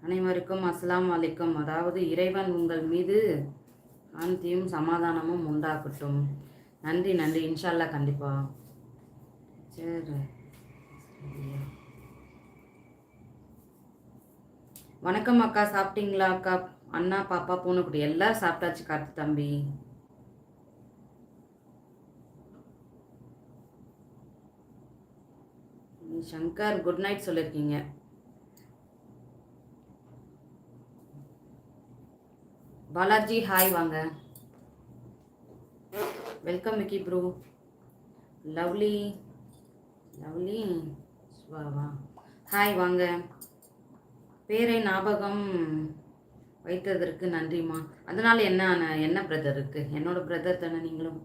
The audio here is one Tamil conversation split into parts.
அனைவருக்கும் அஸ்ஸலாமு அலைக்கும். அதாவது இறைவன் உங்கள் மீது சாந்தியும் சமாதானமும் உண்டாக்கட்டும். நன்றி நன்றி, இன்ஷா அல்லாஹ் கண்டிப்பா. சரி, வணக்கம் அக்கா, சாப்பிட்டீங்களா அக்கா? அண்ணா, பாப்பா, பூனைக்குட்டி எல்லாரும் சாப்பிட்டாச்சு. கார்த்தி தம்பி, சங்கர் குட் நைட் சொல்லியிருக்கீங்க. பாலாஜி ஹாய் வாங்க. Welcome Vicky bro. Lovely lovely வா ஹாய் வாங்க. பேரை ஞாபகம் வைத்ததற்கு நன்றிம்மா. அதனால என்ன பிரதர் இருக்கு? என்னோட பிரதர் தானே நீங்களும்.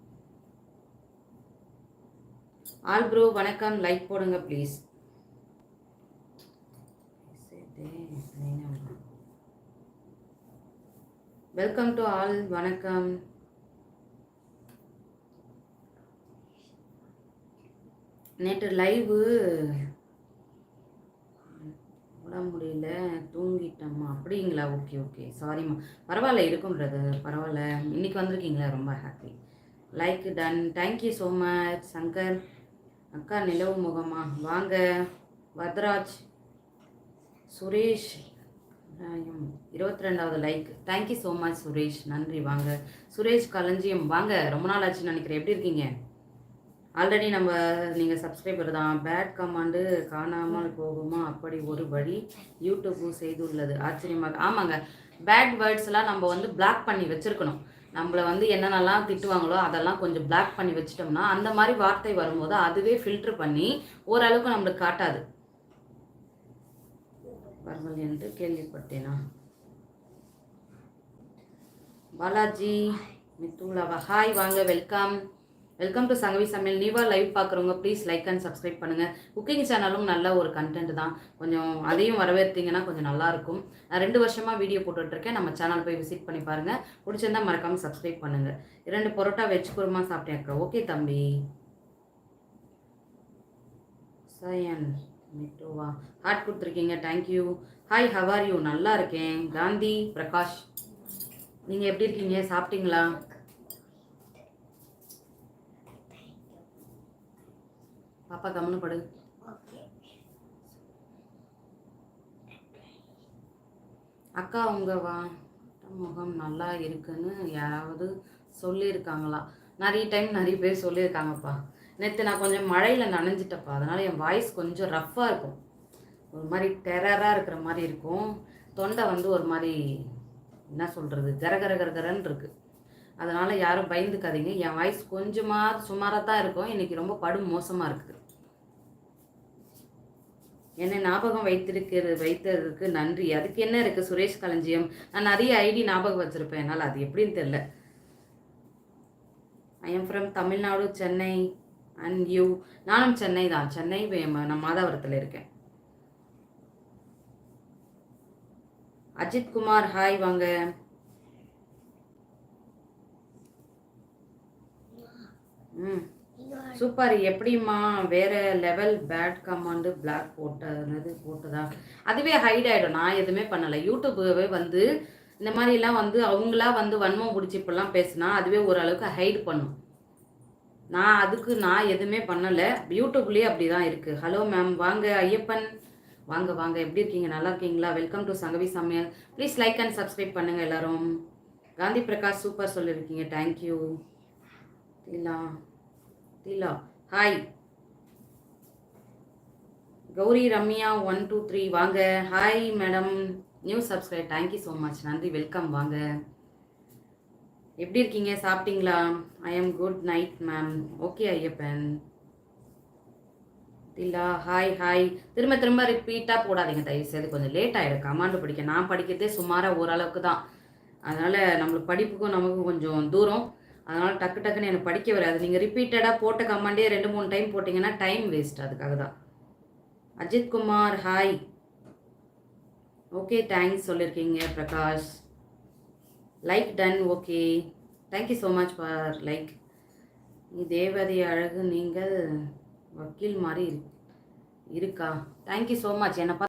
ஆல் ப்ரோ வணக்கம், லைக் போடுங்க ப்ளீஸ். வெல்கம் டு ஆல், வணக்கம். நேற்று லைவு விட முடியல, தூங்கிட்டம்மா. அப்படிங்களா? ஓகே ஓகே, சாரிம்மா. பரவாயில்ல, இருக்கும் பிரதர், பரவாயில்ல. இன்னைக்கு வந்திருக்கீங்களா, ரொம்ப happy. Like done, thank you so much. Shankar அக்கா நிலவு முகமா வாங்க. வத்ராஜ் சுரேஷ் 22வது like, thank you so much Suresh, நன்றி. வாங்க சுரேஷ் களஞ்சியம் வாங்க. ரொம்ப நாள் ஆச்சுன்னு நினைக்கிறேன். எப்படி இருக்கீங்க? ஆல்ரெடி நீங்கள் சப்ஸ்கிரைபர் தான். பேட் கமாண்டு காணாமல் போகுமா? அப்படி ஒரு வழி யூடியூப் செய்துள்ளது, ஆச்சரியமாக. ஆமாங்க, பேட் வேர்ட்ஸ்லாம் நம்ம பிளாக் பண்ணி வச்சுருக்கணும். நம்மளை என்னென்னலாம் திட்டுவாங்களோ அதெல்லாம் கொஞ்சம் பிளாக் பண்ணி வச்சிட்டோம்னா அந்த மாதிரி வார்த்தை வரும்போது அதுவே ஃபில்ட்ரு பண்ணி ஓரளவுக்கு நம்மளுக்கு காட்டாது. பரவாயில்ல என்று கேள்விப்பட்டேனா? பாலாஜி மித்துலாவா ஹாய் வாங்க. வெல்கம் வெல்கம் டு சங்கவி சமையல். நீவா லைவ் பார்க்குறவங்க ப்ளீஸ் லைக் அண்ட் சப்ஸ்கிரைப் பண்ணுங்கள். குக்கிங் சேனலும் நல்ல ஒரு கண்டென்ட் தான், கொஞ்சம் அதையும் வரவேற்றீங்கன்னா கொஞ்சம் நல்லாயிருக்கும். நான் 2 வருஷமாக வீடியோ போட்டுட்ருக்கேன். நம்ம சேனல் போய் விசிட் பண்ணி பாருங்கள். பிடிச்சிருந்தா மறக்காமல் சப்ஸ்கிரைப் பண்ணுங்கள். 2 பரோட்டா வெஜ் குருமா சாப்பிட்டேன் அக்கா. ஓகே தம்பி. சயன் மிட்டுவா ஹார்ட் கொடுத்துருக்கீங்க, தேங்க்யூ. Hi how are you? நல்லா இருக்கேன். காந்தி பிரகாஷ், நீங்கள் எப்படி இருக்கீங்க? சாப்பிட்டீங்களா? பாப்பா கம்முன்னு படு. அக்கா உங்கள் முகம் நல்லா இருக்குன்னு யாராவது சொல்லியிருக்காங்களா? நிறைய டைம் நிறைய பேர் சொல்லியிருக்காங்கப்பா. நேற்று நான் கொஞ்சம் மழையில் நனைஞ்சிட்டப்பா, அதனால் என் வாய்ஸ் கொஞ்சம் ரஃப்பாக இருக்கும், ஒரு மாதிரி டெரராக இருக்கிற மாதிரி இருக்கும். தொண்டை ஒரு மாதிரி என்ன சொல்கிறது, கரகரன்னு இருக்குது. அதனால் யாரும் பயந்துக்காதீங்க. என் வாய்ஸ் கொஞ்சமாக சுமாராக தான் இருக்கும். இன்றைக்கி ரொம்ப படும் மோசமாக இருக்குது. என்னை ஞாபகம் வைத்ததுக்கு நன்றி. அதுக்கு என்ன இருக்குது சுரேஷ் களஞ்சியம்? நான் நிறைய ஐடி ஞாபகம் வச்சுருப்பேன், என்னால் அது எப்படின்னு தெரில. I am from Tamil Nadu, Chennai. And you? நானும் சென்னை தான். சென்னை நான் மாதாவரத்தில் இருக்கேன். அஜித் குமார் ஹாய் வாங்க. சூப்பர். எப்படிம்மா வேற லெவல். பேட் கமாண்டு பிளாக் போட்டதா? அதுவே ஹைட் ஆகிடும். நான் எதுவுமே பண்ணலை. யூடியூபே இந்த மாதிரிலாம் அவங்களா வன்மம் பிடிச்சி இப்பெல்லாம் பேசினா அதுவே ஓரளவுக்கு ஹைட் பண்ணும். நான் எதுவுமே பண்ணலை. யூடியூப்லேயே அப்படி தான் இருக்குது. ஹலோ மேம் வாங்க. ஐயப்பன் வாங்க வாங்க. எப்படி இருக்கீங்க? நல்லா இருக்கீங்களா? வெல்கம் டு சங்கவி சமையல். ப்ளீஸ் லைக் அண்ட் சப்ஸ்கிரைப் பண்ணுங்கள் எல்லாரும். காந்தி பிரகாஷ் சூப்பர் சொல்லியிருக்கீங்க, தேங்க்யூ. தீலா ஹாய். கௌரி ரம்யா 1 2 3 வாங்க. Hi madam, new subscribe, thank you so much, நன்றி. வெல்கம் வாங்க. எப்படி இருக்கீங்க? சாப்பிட்டீங்களா? I am good night ma'am. Okay Ayyappan. Theela hi hi. திரும்ப திரும்ப ரிப்பீட்டாக போடாதீங்க தயவுசெய்து, கொஞ்சம் லேட் ஆகிடும் கமாண்டு படிக்க. நான் படிக்கிறதே சுமாராக ஓரளவுக்கு தான், அதனால் நம்மளுக்கு படிப்புக்கும் நமக்கும் கொஞ்சம் தூரம். அதனால் டக்கு டக்குன்னு எனக்கு படிக்க வராது. நீங்கள் ரிப்பீட்டடாக போட்ட கமாண்டே 2-3 டைம் போட்டிங்கன்னா டைம் வேஸ்ட், அதுக்காக தான். Ajith Kumar hi. Okay thanks சொல்லியிருக்கீங்க Prakash. Like done, okay, thank you so much for like. நீ தேவதை அழகு, நீங்கள் வக்கீல் மாதிரி இருக்கா? Thank you so much. என்னை